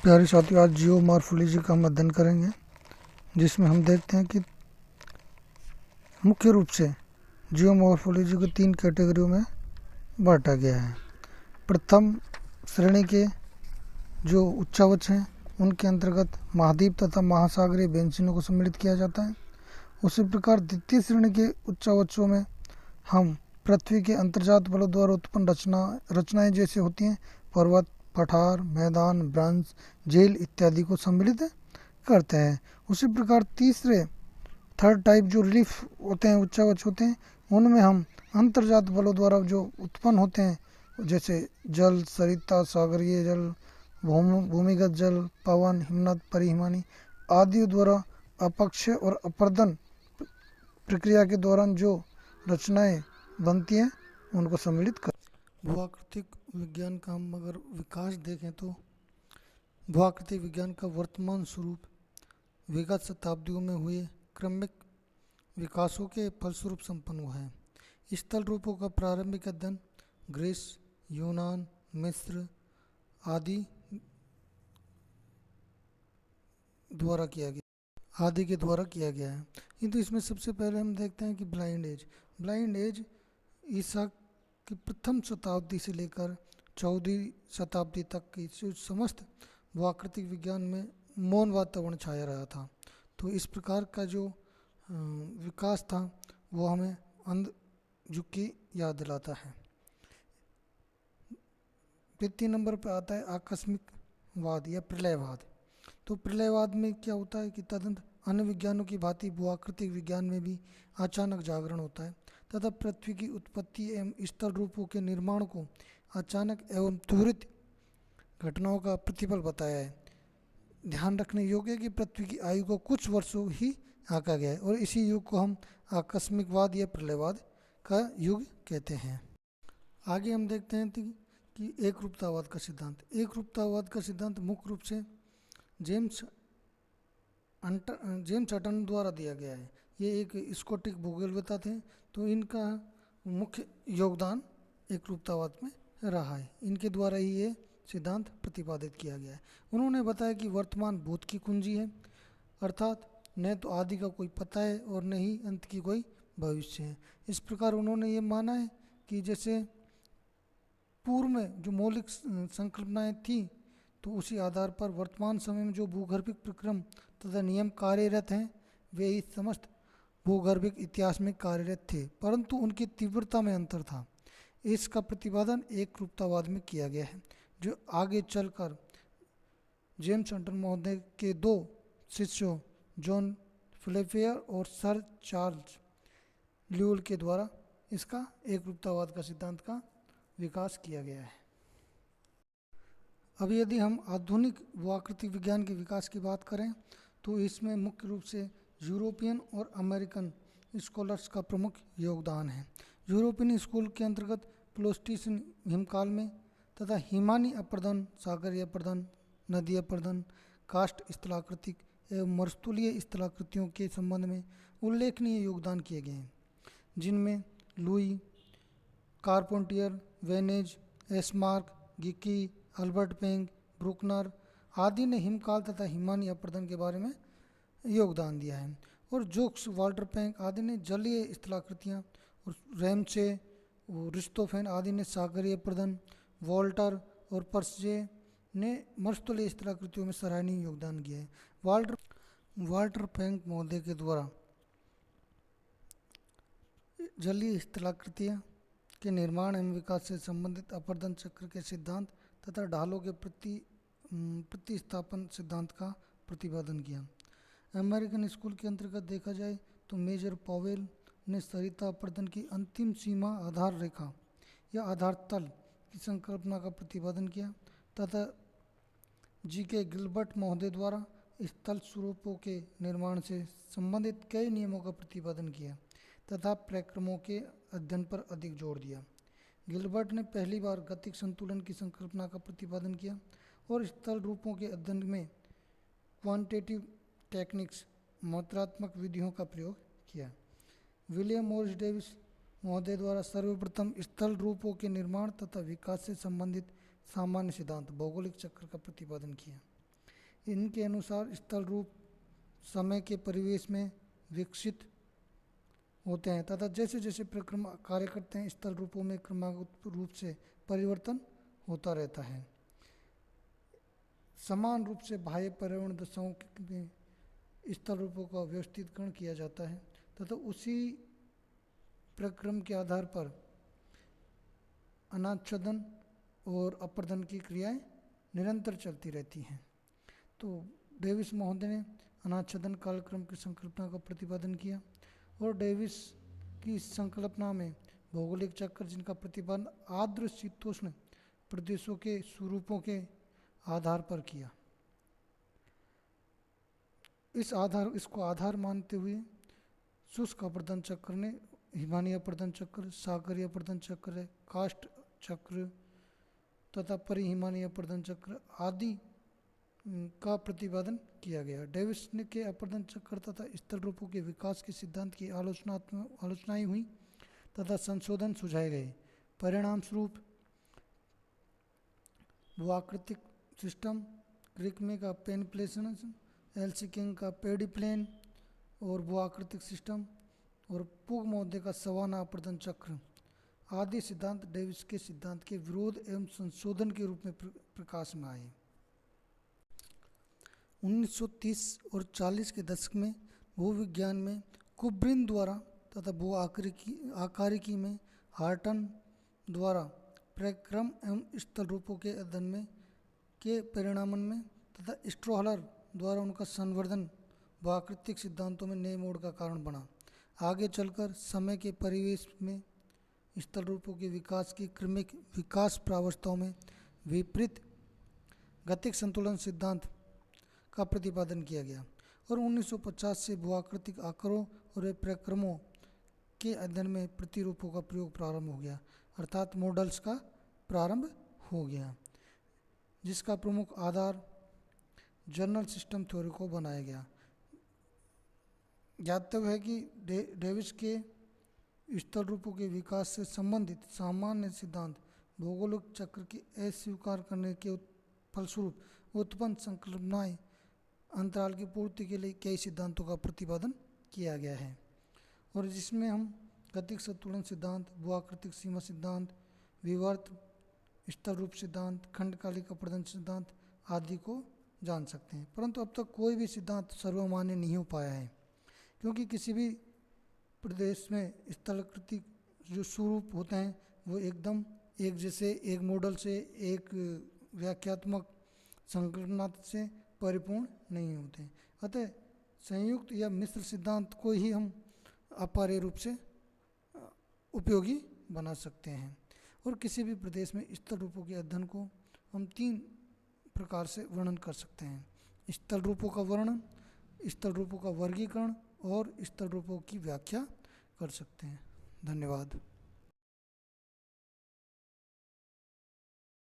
प्यारे साथियों, आज जियोमॉर्फोलॉजी का हम अध्ययन करेंगे, जिसमें हम देखते हैं कि मुख्य रूप से जियोमॉर्फोलॉजी को 3 कैटेगरियों में बांटा गया है। प्रथम श्रेणी के जो उच्चावच हैं उनके अंतर्गत महाद्वीप तथा महासागरीय व्यंजनों को सम्मिलित किया जाता है। उसी प्रकार द्वितीय श्रेणी के उच्चावचों में हम पृथ्वी के अंतर्जात बलों द्वारा उत्पन्न रचनाएं जैसे होती हैं पर्वत, पठार, मैदान, ब्रंश, झील इत्यादि को सम्मिलित करते हैं। उसी प्रकार थर्ड टाइप जो रिलीफ होते हैं, उच्चावच होते हैं, उनमें हम अंतर्जात बलों द्वारा जो उत्पन्न होते हैं जैसे जल, सरिता, सागरीय जल, भूमिगत जल, पवन, हिमनद, परिहिमानी आदि द्वारा अपक्षय और अपर्दन प्रक्रिया के दौरान जो रचनाएं बनती हैं उनको सम्मिलित कर। भूआकृतिक विज्ञान का हम अगर विकास देखें तो भूआकृतिक विज्ञान का वर्तमान स्वरूप विगत शताब्दियों में हुए क्रमिक विकासों के फलस्वरूप संपन्न हुआ है। स्थल रूपों का प्रारंभिक अध्ययन ग्रीस, यूनान, मिस्र आदि के द्वारा किया गया है। किंतु इसमें सबसे पहले हम देखते हैं कि ब्लाइंड एज ईसा की प्रथम शताब्दी से लेकर 14वीं शताब्दी तक की जो समस्त भूआकृतिक विज्ञान में मौन वातावरण छाया रहा था। तो इस प्रकार का जो विकास था वो हमें अंध युग की याद दिलाता है। द्वितीय नंबर पर आता है आकस्मिकवाद या प्रलयवाद। तो प्रलयवाद में क्या होता है कि तदंत अन्य विज्ञानों की भांति भूआकृतिक विज्ञान में भी अचानक जागरण होता है तथा पृथ्वी की उत्पत्ति एवं स्थल रूपों के निर्माण को अचानक एवं त्वरित घटनाओं का प्रतिफल बताया है। ध्यान रखने योग्य है कि पृथ्वी की आयु को कुछ वर्षों ही आंका गया है और इसी युग को हम आकस्मिकवाद या प्रलयवाद का युग कहते हैं। आगे हम देखते हैं कि एकरूपतावाद का सिद्धांत मुख्य रूप से जेम्स हटन द्वारा दिया गया है। ये एक स्कॉटिश भूगोलवेत्ता थे, तो इनका मुख्य योगदान एकरूपतावाद में रहा है। इनके द्वारा ही ये सिद्धांत प्रतिपादित किया गया है। उन्होंने बताया कि वर्तमान भूत की कुंजी है, अर्थात न तो आदि का कोई पता है और न ही अंत की कोई भविष्य है। इस प्रकार उन्होंने ये माना है कि जैसे पूर्व में जो मौलिक संकल्पनाएं थी, तो उसी आधार पर वर्तमान समय में जो भूगर्भिक प्रक्रम तथा नियम कार्यरत हैं वे ही समस्त भूगर्भिक इतिहास में कार्यरत थे, परंतु उनकी तीव्रता में अंतर था। इसका प्रतिपादन एकरूपतावाद में किया गया है, जो आगे चलकर जेम्स हटन महोदय के 2 शिष्यों जॉन फ्लेफेयर और सर चार्ल्स ल्यूल के द्वारा इसका एकरूपतावाद का सिद्धांत का विकास किया गया है। अब यदि हम आधुनिक भूआकृतिक विज्ञान के विकास की बात करें तो इसमें मुख्य रूप से यूरोपियन और अमेरिकन स्कॉलर्स का प्रमुख योगदान है। यूरोपियन स्कूल के अंतर्गत प्लोस्टिसिन हिमकाल में तथा हिमानी अपर्दन, सागरीय अपर्दन, नदीय अपर्दन, काष्ठ स्थलाकृतिक एवं मरुस्थलीय स्थलाकृतियों के संबंध में उल्लेखनीय योगदान किए गए हैं, जिनमें लुई, कारपेंटियर, वेनेज, एस्मार्क, गिकी, अल्बर्ट पेंग, ब्रुकनर आदि ने हिमकाल तथा हिमानी अपर्दन के बारे में योगदान दिया है। और जोक्स, वाल्टर पेंग आदि ने जलीय स्थलाकृतियाँ, और रैमसे, रिस्टोफेन आदि ने सागरीय अपर्दन, वॉल्टर और पर्सजे ने मरुस्थलीय स्थलाकृतियों में सराहनीय योगदान किया है। वाल्टर पेंग महोदय के द्वारा जलीय स्थलाकृतियाँ के निर्माण एवं विकास से संबंधित अपर्दन चक्र के सिद्धांत तथा ढालों के प्रतिस्थापन सिद्धांत का प्रतिपादन किया। अमेरिकन स्कूल के अंतर्गत देखा जाए तो मेजर पॉवेल ने सरिता अपर्दन की अंतिम सीमा आधार रेखा या आधार तल की संकल्पना का प्रतिपादन किया तथा जी.के. गिलबर्ट महोदय द्वारा स्थल स्वरूपों के निर्माण से संबंधित कई नियमों का प्रतिपादन किया तथा प्रक्रमों के अध्ययन पर अधिक जोर दिया। गिलबर्ट ने पहली बार गतिक संतुलन की संकल्पना का प्रतिपादन किया और स्थल रूपों के अध्ययन में क्वांटिटेटिव टेक्निक्स, मात्रात्मक विधियों का प्रयोग किया। विलियम मॉरिस डेविस महोदय द्वारा सर्वप्रथम स्थल रूपों के निर्माण तथा विकास से संबंधित सामान्य सिद्धांत भौगोलिक चक्र का प्रतिपादन किया। इनके अनुसार स्थल रूप समय के परिवेश में विकसित होते हैं तथा जैसे जैसे प्रक्रम कार्य करते हैं स्थल रूपों में क्रमागत रूप से परिवर्तन होता रहता है। समान रूप से बाह्य पर्यावरण दशाओं में स्थल रूपों का व्यवस्थितकरण किया जाता है तथा उसी प्रक्रम के आधार पर अनाच्छादन और अपर्दन की क्रियाएं निरंतर चलती रहती हैं। तो डेविस महोदय ने अनाच्छादन कालक्रम की संकल्पना का प्रतिपादन किया और डेविस की संकल्पना में भौगोलिक चक्र जिनका प्रतिपादन आर्द्र शीतोष्ण प्रदेशों के स्वरूपों के आधार पर किया। इसको आधार मानते हुए शुष्क अपर्दन चक्र ने हिमानी अपर्दन चक्र, सागरीय अपर्दन चक्र, काष्ठ चक्र तथा परिहिमानी अपर्दन चक्र आदि का प्रतिपादन किया गया। डेविस ने के अपर्दन चक्र तथा स्थल रूपों के विकास के सिद्धांत की आलोचनाएं हुई तथा संशोधन सुझाए गए। परिणाम स्वरूप भूआकृतिक सिस्टम, क्रिकमे का पेनिप्लेशन, एल्सिकिंग का पेडिप्लेन और भूआकृतिक सिस्टम और पुग महोदय का सवाना अपर्दन चक्र आदि सिद्धांत डेविस के सिद्धांत के विरोध एवं संशोधन के रूप में प्रकाश में आए। 1930 और 40 के दशक में भूविज्ञान में कुब्रिन द्वारा तथा भू आकारिकी में हार्टन द्वारा प्रक्रम एवं स्थल रूपों के अध्ययन में के परिणामन में तथा स्ट्रोहलर द्वारा उनका संवर्धन भूआकृतिक सिद्धांतों में नए मोड़ का कारण बना। आगे चलकर समय के परिवेश में स्थल रूपों के विकास की क्रमिक विकास प्रावस्थाओं में विपरीत गतिक संतुलन सिद्धांत का प्रतिपादन किया गया और 1950 से भूआकृतिक आकारों और प्रक्रमों के अध्ययन में प्रतिरूपों का प्रयोग प्रारंभ हो गया, अर्थात मॉडल्स का प्रारंभ हो गया, जिसका प्रमुख आधार जनरल सिस्टम थ्योरी को बनाया गया। ज्ञातव्य है कि डेविस के स्थल रूपों के विकास से संबंधित सामान्य सिद्धांत भौगोलिक चक्र की अस्वीकार करने के फलस्वरूप उत्पन्न संकल्पनाएं अंतराल की पूर्ति के लिए कई सिद्धांतों का प्रतिपादन किया गया है और जिसमें हम गतिक संतुलन सिद्धांत, भूआकृतिक सीमा सिद्धांत, विवर्त स्थल रूप सिद्धांत, खंडकालिक अपर्दन सिद्धांत आदि को जान सकते हैं। परंतु अब तक कोई भी सिद्धांत सर्वमान्य नहीं हो पाया है, क्योंकि किसी भी प्रदेश में स्थलाकृतिक जो स्वरूप होते हैं वो एकदम एक जैसे एक मॉडल से एक व्याख्यात्मक संकल्पना से परिपूर्ण नहीं होते हैं। अतः संयुक्त या मिश्र सिद्धांत को ही हम अपार्य रूप से उपयोगी बना सकते हैं और किसी भी प्रदेश में स्थल रूपों के अध्ययन को हम 3 प्रकार से वर्णन कर सकते हैं: स्थल रूपों का वर्णन, स्थल रूपों का वर्गीकरण और स्थल रूपों की व्याख्या कर सकते हैं। धन्यवाद।